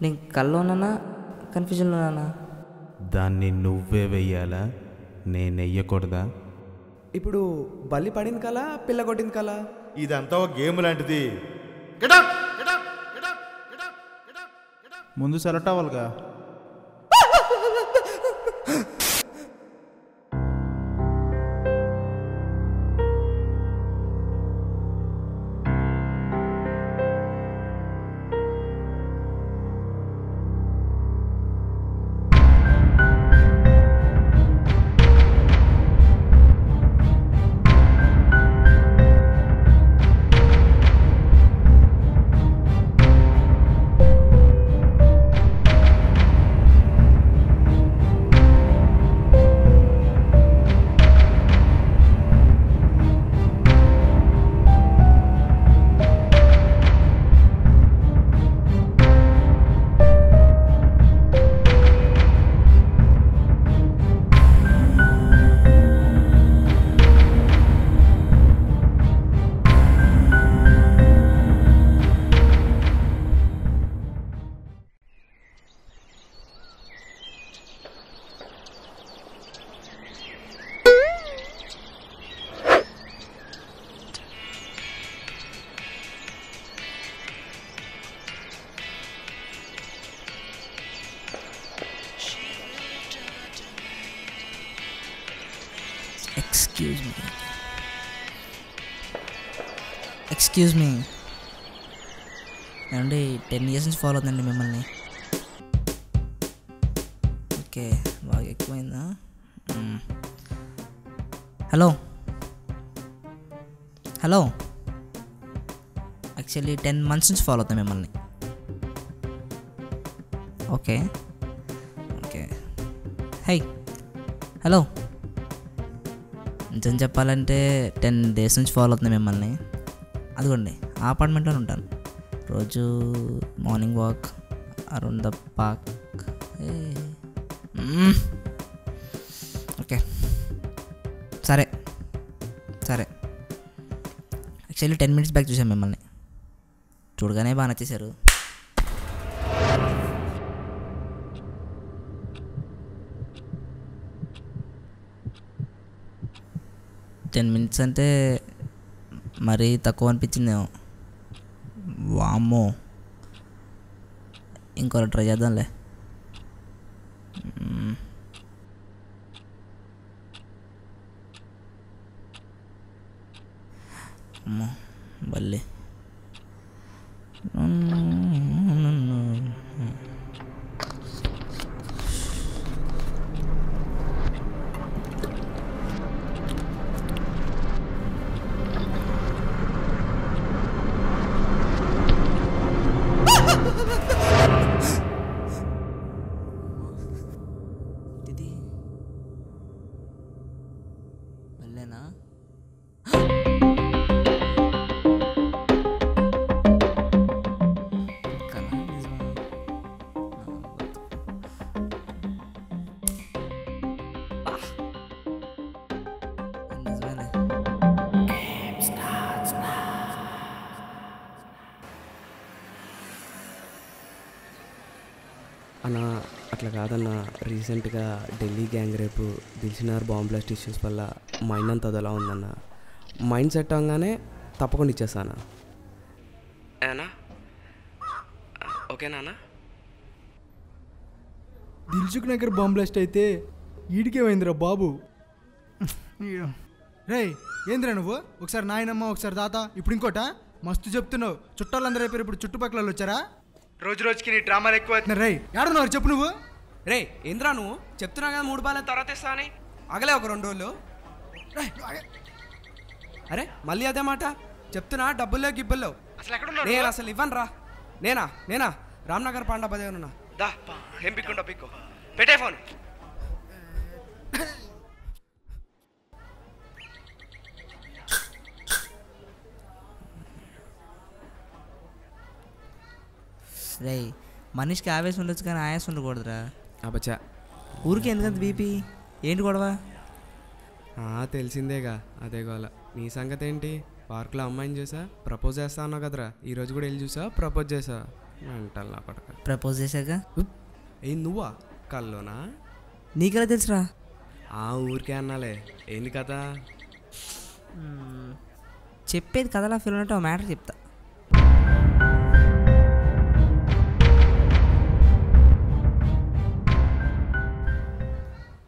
నేను కల్లోనా కన్ఫ్యూజన్లోనా? దాన్ని నువ్వే వెయ్యాలా, నేను వెయ్యకూడదా? ఇప్పుడు బల్లి పడింది కలా, పిల్ల కొట్టింది కలా? ఇదంతా ఒక గేమ్ లాంటిది. ముందు సెలెక్ట్ అవ్వాలిగా. ఎక్స్క్యూజ్ మీ ఏమండి 10 years నుంచి ఫాలో అవుతుందండి మిమ్మల్ని. ఓకే, బాగా ఎక్కువైందా? హలో హలో యాక్చువల్లీ 10 months నుంచి ఫాలో అవుతాం మిమ్మల్ని. ఓకే ఓకే హై హలో, నిజం చెప్పాలంటే 10 days నుంచి ఫాలో అవుతుంది మిమ్మల్ని. అదిగోండి ఆ అపార్ట్మెంట్లో ఉంటాను. రోజు morning walk around the park. Okay సరే సరే, యాక్చువల్లీ 10 minutes బ్యాక్ చూసాను మిమ్మల్ని. చూడగానే బాగా నచ్చేశారు. టెన్ మినిట్స్ అంటే మరీ తక్కువ అనిపించిందేమో. వామ్మో, ఇంకోటి ట్రై చేద్దాంలే. అమ్మో బల్లి. అన్న అట్లా కాదన్న, రీసెంట్గా ఢిల్లీ గ్యాంగ్ రేపు, దిల్సుఖ్నగర్ బాంబ్ బ్లాస్ట్ ఇష్యూస్ వల్ల మైండ్ అంతా అదలా ఉందన్న. మైండ్ సెట్ అవ్వగానే తప్పకుండా ఇచ్చేస్తాను. ఏనా ఓకేనా? దిల్సుఖ్నగర్ బాంబ్ బ్లాస్ట్ అయితే ఈడికేమైందిరా బాబు. రే ఏందిరా నువ్వు? ఒకసారి నాయనమ్మ ఒకసారి తాత, ఇప్పుడు ఇంకోట మస్తు చెప్తున్నావు. చుట్టాలందరూ అయిపోయారు, ఇప్పుడు చుట్టుపక్కల వచ్చారా? రోజు రోజుకి నీ డ్రామాలు ఎక్కువ అవుతున్నారు. రే ఏడున్నావు చెప్పు నువ్వు. రే ఏంద్రా నువ్వు? చెప్తున్నా కదా 3 బాల తర్వాత ఇస్తా అని. ఆగలే ఒక 2 రోజులు. అరే మళ్ళీ అదే మాట చెప్తున్నా. డబ్బుల్లో గిబ్బల్లో అసలు ఎక్కడ నేను అసలు ఇవ్వను రా. నేనా రామ్నగర్ పాండా బదేనా దా ఏం పిక్కుంటా పిక్కు పెట్టే ఫోన్. రే మనిషికి ఆవేశం ఉండొచ్చు కానీ ఆయాసం ఉండకూడదురా. అబ్బచ్చా ఊరికి ఎందుకంత బీపీ? ఏంటి గొడవ? తెలిసిందేగా అదే గోల. నీ సంగతి ఏంటి? పార్కులో అమ్మాయిని చూసా, ప్రపోజ్ చేస్తా అన్నావు కదరా. ఈరోజు కూడా వెళ్ళి చూసా, ప్రపోజ్ చేసా. మెంటల్ నా పడక. ప్రపోజ్ చేశాక ఏం నువ్వా కల్లోనా? నీకెలా తెలుసురా? ఆ ఊరికే అన్నాలే. ఏంది కథ? చెప్పేది కథలా ఫీల్ ఉన్నట్టు ఒక మ్యాటర్ చెప్తా.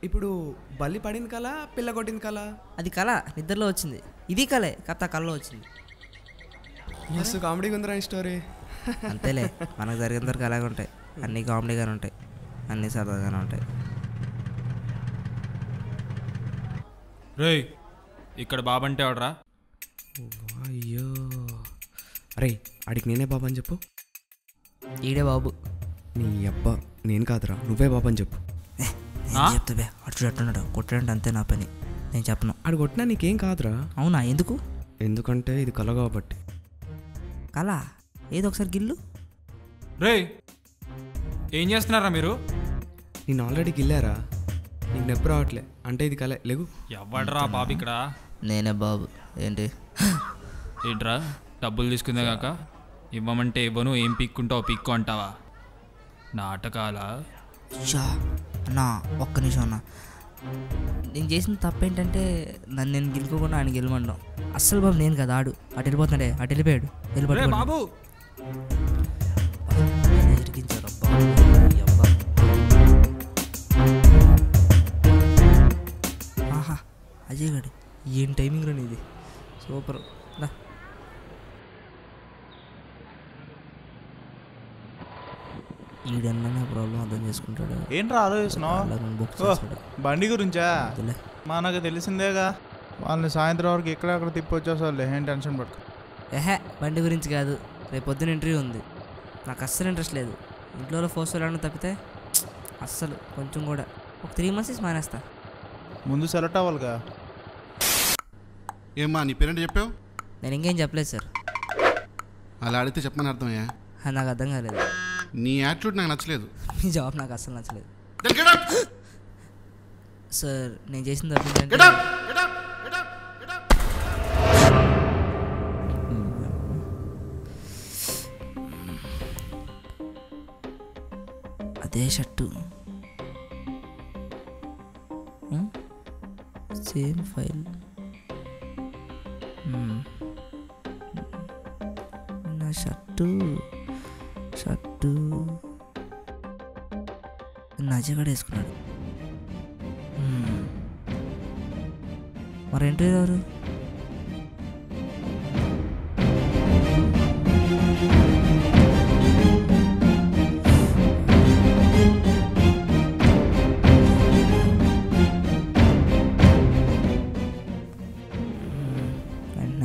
ఇప్పుడు బల్లి పడింది కల, పిల్ల కొట్టింది కల? అది కళ, నిద్రలో వచ్చింది. ఇది కళే, కథ కళ్ళలో వచ్చింది. మస్తు కామెడీగా ఉందిరా ఈ స్టోరీ. అంతేలే, మనకు జరిగిన వరకు అలాగే ఉంటాయి. అన్నీ కామెడీగానే ఉంటాయి, అన్నీ సరదాగానే ఉంటాయి. రేయ్, ఇక్కడ బాబంటే ఎవడరా? అయ్యో, అరే అడిగి నేనే బాబా అని చెప్పు. ఈడే బాబు. నీ అబ్బా నేను కాదురా, నువ్వే బాబా అని చెప్పు. నేను చెప్తా బే, అటు అట్టున్నాడు కొట్టడంటే అంతే నా పని, నేను చెప్పను. అడు కొట్టినా నీకేం కాదురా. అవునా? ఎందుకు? ఎందుకంటే ఇది కల కాబట్టి. కళ ఏదో ఒకసారి గిల్లు. రేయ్, ఏం చేస్తున్నారా మీరు? నేను ఆల్రెడీ గిల్లారా, నీకు నొప్పి రావట్లే అంటే ఇది కలే. లేవు. ఎవడరా బాబు ఇక్కడ? నేనే బాబు. ఏంటి ఏంట్రా, డబ్బులు తీసుకుందే కాక ఇవ్వమంటే ఇవ్వను, ఏం పీక్కుంటావు పీక్కు అంటావా? నాటకాలా? చా అన్నా, ఒక్క నిమిషం అన్నా. నేను చేసిన తప్పేంటంటే నన్ను నేను గెలుకోకుండా ఆయన గెలవడం. అస్సలు బాబు నేను కదా, ఆడు అటు వెళ్ళిపోతున్నాడే, అటు వెళ్ళిపోయాడు. రేయ్ బాబు, ఇరికించారు. ఆహా, అజయ్ గడు ఏం టైమింగ్ రా నీది, సూపర్. దా ఈడన్నా నా ప్రాబ్లం అర్థం చేసుకుంటాడు. ఏంట్రా ఆలోచిస్తున్నావు? బండి గురించా? మనకు తెలిసిందేగా, వాళ్ళని సాయంత్రం వరకు ఎక్కడెక్కడ తిప్పొచ్చేసారులే, ఏం టెన్షన్ పడుకో. ఏహే, బండి గురించి కాదు, రేపు పొద్దున ఇంటర్వ్యూ ఉంది. నాకు అస్సలు ఇంట్రెస్ట్ లేదు. ఇంట్లో ఫోర్స్ వెళ్ళడం తప్పితే అస్సలు కొంచెం కూడా. ఒక 3 months మానేస్తా. ముందు సెలెక్ట్ అవ్వాలిగా. ఏమ్మా నీ పేరెంట్ చెప్పావు? నేను ఇంకేం చెప్పలేదు సార్. అలా అడిగితే చెప్పమని అర్థమయ్యా? నాకు అర్థం కాలేదు. నీ యాటిట్యూడ్ నాకు నచ్చలేదు. మీ జాబ్ నాకు అస్సలు నచ్చలేదు సార్. నేను చేసిన అదే షర్టు, సేమ్ ఫైల్, నా షర్టు అజయ్ కూడా వేసుకున్నాడు. మరి ఏంటి ఎవరు?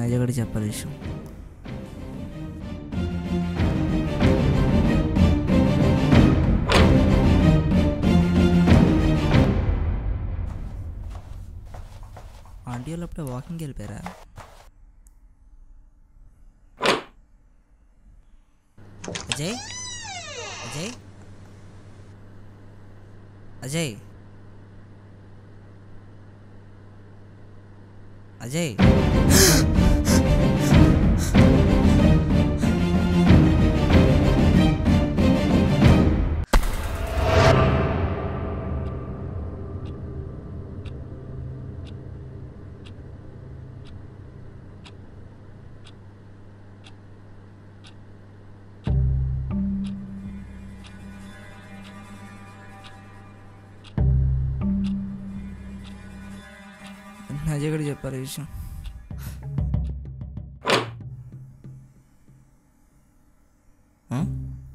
అజయ్ కూడా చెప్పాలి విషయం. ఆంటీ వాళ్ళు అప్పుడే వాకింగ్కి వెళ్ళిపోయారా? అజయ్ అజయ్ అజయ్ అజయ్ అజయ్ కూడా చెప్పారు ఈ విషయం.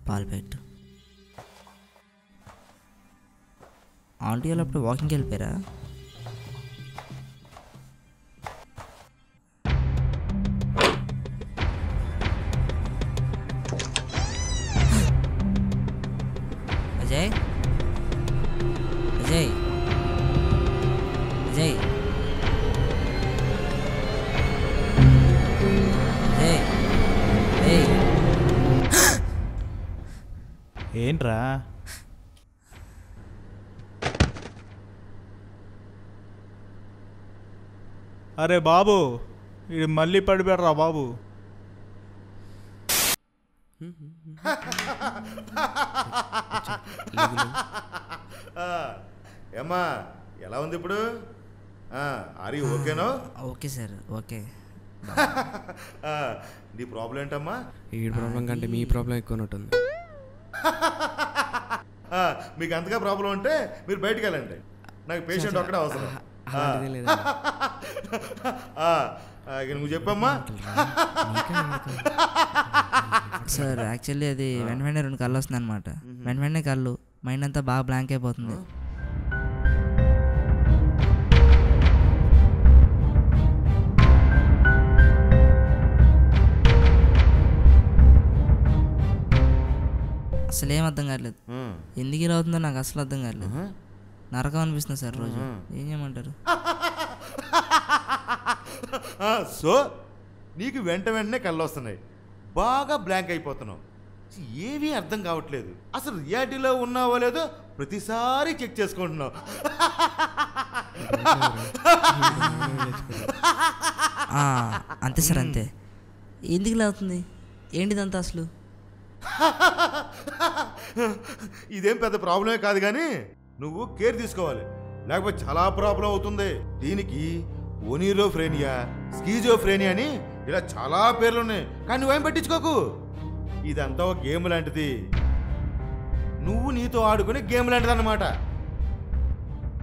పాలు పెట్టు. ఆంటీ వాళ్ళు అప్పుడు వాకింగ్కి వెళ్ళిపోయారా? అజయ్ అజయ్ అజయ్ ఏంట్రా? అరే బాబు, ఇది మళ్ళీ పడిపోయారా బాబు? ఏమ్మా ఎలా ఉంది ఇప్పుడు? ఆర్ యూ ఓకేనో? Okay sir, okay. నీ ప్రాబ్లం ఏంటమ్మా? ఈ ప్రాబ్లం కంటే మీ ప్రాబ్లం ఎక్కువ ఉంటుంది. మీకు అంతగా ప్రాబ్లం ఉంటే మీరు బయటికి వెళ్ళండి, నాకు పేషెంట్ ఒక్కడే అవసరం. నువ్వు చెప్పమ్మా. సార్ యాక్చువల్లీ అది వెంటనే 2 కళ్ళు వస్తుంది అనమాట. వెంటనే కళ్ళు మైండ్ అంతా బాగా బ్లాంక్ అయిపోతుంది. అసలు ఏం అర్థం కావట్లేదు. ఎందుకు ఇలా అవుతుందో నాకు అసలు అర్థం కావట్లేదు. నరకం అనిపిస్తుంది సార్ రోజు. ఏం చేయమంటారు? సో నీకు వెంటనే కళ్ళు వస్తున్నాయి, బాగా బ్లాంక్ అయిపోతున్నావు, ఏమీ అర్థం కావట్లేదు, అసలు రియాలిటీలో ఉన్నావో లేదో ప్రతిసారి చెక్ చేసుకుంటున్నావు. అంతే సార్, అంతే. ఎందుకు ఇలా అవుతుంది? ఏంటిదంతా అసలు? ఇదేం పెద్ద ప్రాబ్లమే కాదు, కానీ నువ్వు కేర్ తీసుకోవాలి, లేకపోతే చాలా ప్రాబ్లం అవుతుంది. దీనికి ఓనిరోఫ్రేనియా, స్కీజోఫ్రేనియా అని ఇలా చాలా పేర్లు ఉన్నాయి, కానీ నువ్వేం పట్టించుకోకు. ఇదంతా ఒక గేమ్ లాంటిది, నువ్వు నీతో ఆడుకునే గేమ్ లాంటిది అన్నమాట.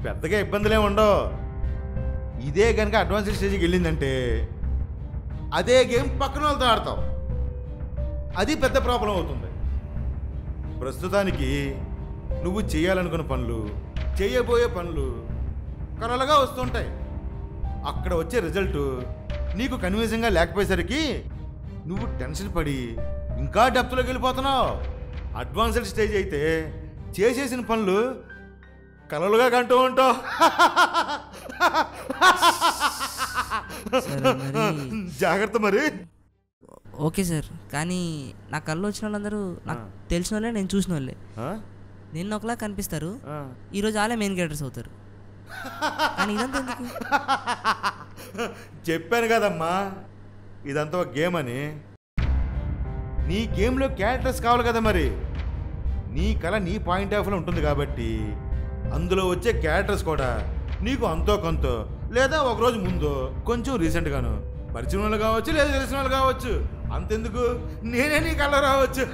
పెద్దగా ఇబ్బందులే ఉండవు. ఇదే కనుక అడ్వాన్స్డ్ స్టేజ్కి వెళ్ళిందంటే అదే గేమ్ పక్కన వాళ్ళతో ఆడతావు, అది పెద్ద ప్రాబ్లం అవుతుంది. ప్రస్తుతానికి నువ్వు చేయాలనుకున్న పనులు, చేయబోయే పనులు కలలుగా వస్తుంటాయి. అక్కడ వచ్చే రిజల్ట్ నీకు కన్విన్సింగ్గా లేకపోయేసరికి నువ్వు టెన్షన్ పడి ఇంకా డెప్త్లోకి వెళ్ళిపోతున్నావు. అడ్వాన్స్డ్ స్టేజ్ అయితే చేసేసిన పనులు కలలుగా కంటూ ఉంటావు. జాగ్రత్త మరి. ఓకే సార్, కానీ నా కళ్ళు వచ్చిన వాళ్ళందరూ నాకు తెలిసిన వాళ్ళే, నేను చూసిన వాళ్ళే. నిన్న ఒకలా కనిపిస్తారు, ఈరోజు వాళ్ళే మెయిన్ క్యారెక్టర్స్ అవుతారు. కానీ ఇదంతా ఎందుకు? చెప్పాను కదమ్మా, ఇదంతా ఒక గేమ్ అని. నీ గేమ్లో క్యారెక్టర్స్ కావాలి కదా, మరి నీ కళ నీ పాయింట్ ఆఫ్ వ్యూలో ఉంటుంది కాబట్టి అందులో వచ్చే క్యారెక్టర్స్ కూడా నీకు అంతో కొంతో, లేదా ఒకరోజు ముందు కొంచెం రీసెంట్గాను పరిచయం వాళ్ళు కావచ్చు, లేదా తెలిసిన వాళ్ళు కావచ్చు. అంతెందుకు, నేనే నీ కళ రావచ్చు.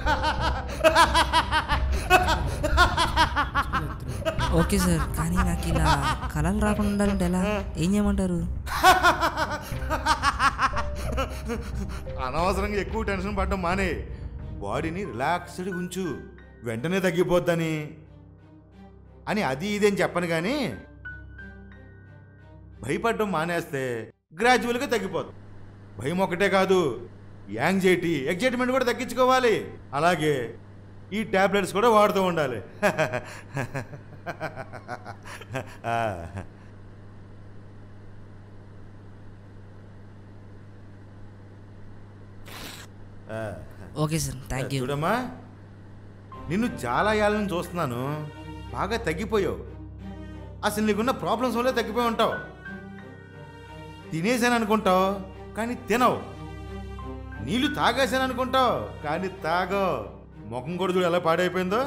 ఓకే సార్, కానీ నాకు ఇలా కళలు రాకుండా ఉండాలంటే ఎలా? ఏం చేయమంటారు? అనవసరంగా ఎక్కువ టెన్షన్ పడడం మానే, బాడీని రిలాక్స్డ్ ఉంచు, వెంటనే తగ్గిపోద్దని అని అది ఇది అని చెప్పను, కానీ భయపడడం మానేస్తే గ్రాడ్యువల్గా తగ్గిపోతుంది. భయం ఒకటే కాదు, యాంగ్జైటీ, ఎగ్జైట్మెంట్ కూడా తగ్గించుకోవాలి. అలాగే ఈ ట్యాబ్లెట్స్ కూడా వాడుతూ ఉండాలి. Okay sir, thank you. చూడమ్మా, నిన్ను చాలా ఏళ్ళ నుంచి చూస్తున్నాను, బాగా తగ్గిపోయావు. అసలు నీకున్న ప్రాబ్లమ్స్ వల్లే తగ్గిపోయి ఉంటావు. తినేసాను అనుకుంటావు కానీ తినవు, నీళ్ళు తాగేసాను అనుకుంటావు కానీ తాగవు. ముఖం కూడా చూడు ఎలా పాడైపోయిందో.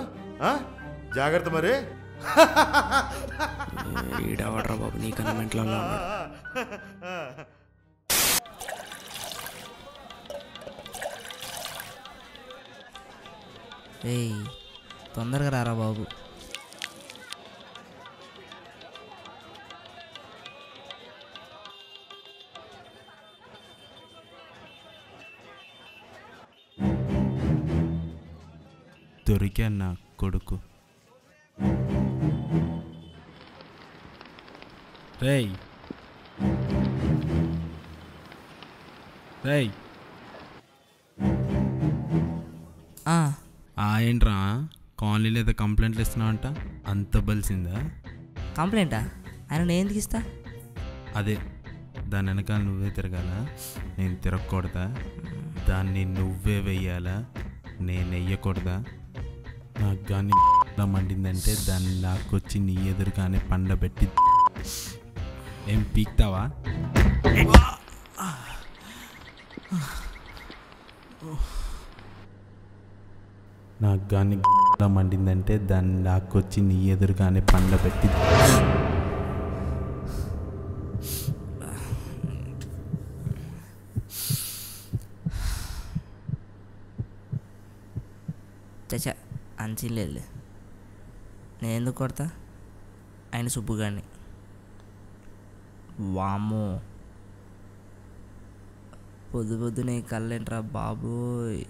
జాగ్రత్త మరి. ఈడవడరా బాబు, నీకన్నా మెంట్లో ఏయ్, తొందరగా రారా బాబు. దొరికా నా కొడుకు. రేయ్ రేయ్, ఏంట్రా కాలనీలో ఏదో కంప్లైంట్లు ఇస్తున్నావంట, అంత బలిసిందా? కంప్లైంటా? ఆయన నేను ఎందుకు ఇస్తా? అదే, దాని వెనకాల నువ్వే తిరగాల, నేను తిరగకూడదా? దాన్ని నువ్వే వెయ్యాలా, నేను వెయ్యకూడదా? నాకు కానీ మండిందంటే దాన్ని లాక్కొచ్చి నీ ఎదురుగానే పండబెట్టి ఏం పీక్తావా? నాకు కానీ మండిందంటే దాన్ని లాక్కొచ్చి నీ ఎదురుగానే పండ్ల పెట్టి చచ్చా అంచలేదు. నేను ఎందుకు కొడతా? ఆయన సుబ్బుగాడిని. వామ్మో, పొద్దు పొద్దునే కళ్ళేంట్రా బాబోయ్.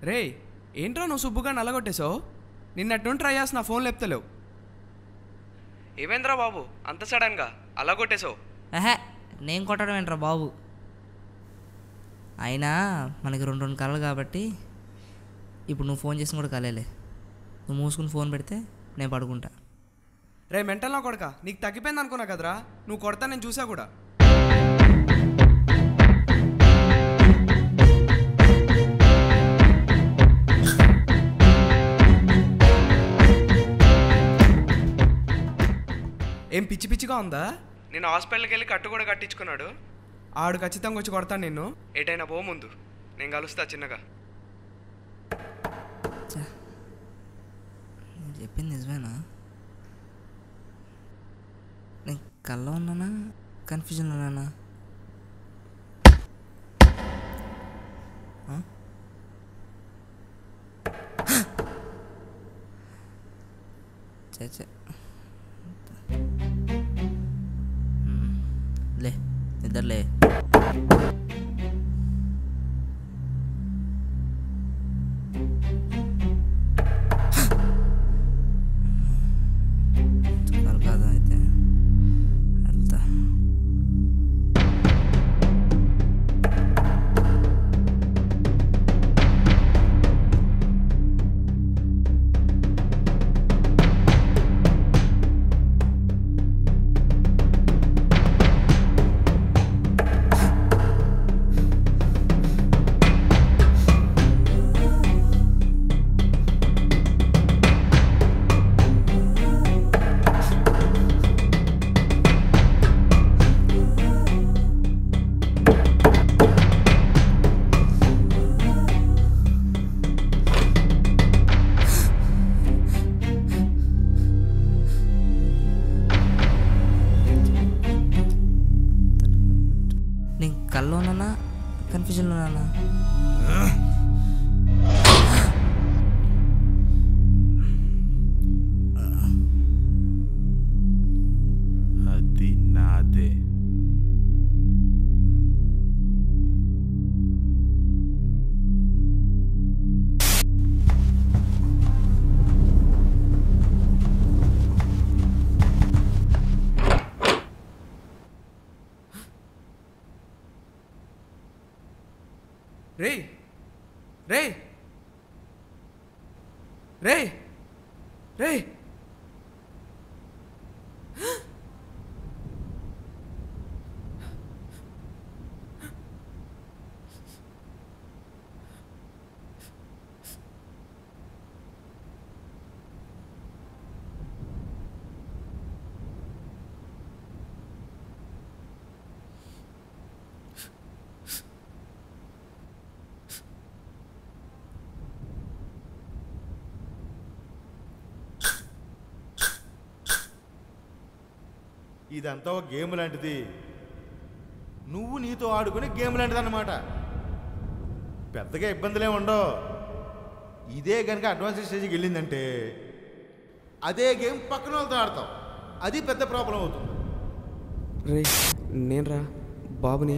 రే ఏంట్రా నువ్వు సుబ్బుగాడిని అలగొట్టేశావు? నిన్నటి నుండి ట్రై చేస్తున్నా, ఫోన్ లేపుతలేవు. ఏమేంద్రా బాబు అంత సడన్గా అలా కొట్టేశావు? నేను కొట్టడం ఏంట్రా బాబు. అయినా మనకి రెండు కళలు కాబట్టి ఇప్పుడు నువ్వు ఫోన్ చేసి కూడా కలేలే. నువ్వు మూసుకుని ఫోన్ పెడితే నేను పడుకుంటా. రే మెంటల్ నా కొడక, నీకు తగ్గిపోయింది అనుకున్నా కదరా. నువ్వు కొడతా నేను చూసా కూడా. ఏం పిచ్చి పిచ్చిగా ఉందా? నేను హాస్పిటల్కి వెళ్ళి కట్టు కూడా కట్టించుకున్నాడు. ఆడు ఖచ్చితంగా వచ్చి కొడతాను నిన్ను. ఏటైనా పో ముందు, నేను కలుస్తా చిన్నగా. నేను చెప్పింది నిజమేనా? నేను కల్లో ఉన్నానా కన్ఫ్యూజన్లో ఉన్నానా? చే లే నిద్రలే. కాదు అయితే వెళ్తా. నేను కల్లో ఉన్నానా కన్ఫ్యూజన్లో ఉన్నానా? అది నాదే. రే రే రే రే ఇదంతా ఒక గేమ్ లాంటిది. నువ్వు నీతో ఆడుకునే గేమ్ లాంటిది అన్నమాట. పెద్దగా ఇబ్బందులే ఉండవు. ఇదే కనుక అడ్వాన్స్ స్టేజ్కి వెళ్ళిందంటే అదే గేమ్ పక్కన వాళ్ళతో ఆడతాం. అది పెద్ద ప్రాబ్లం అవుతుంది. రే నేను రా బాబుని.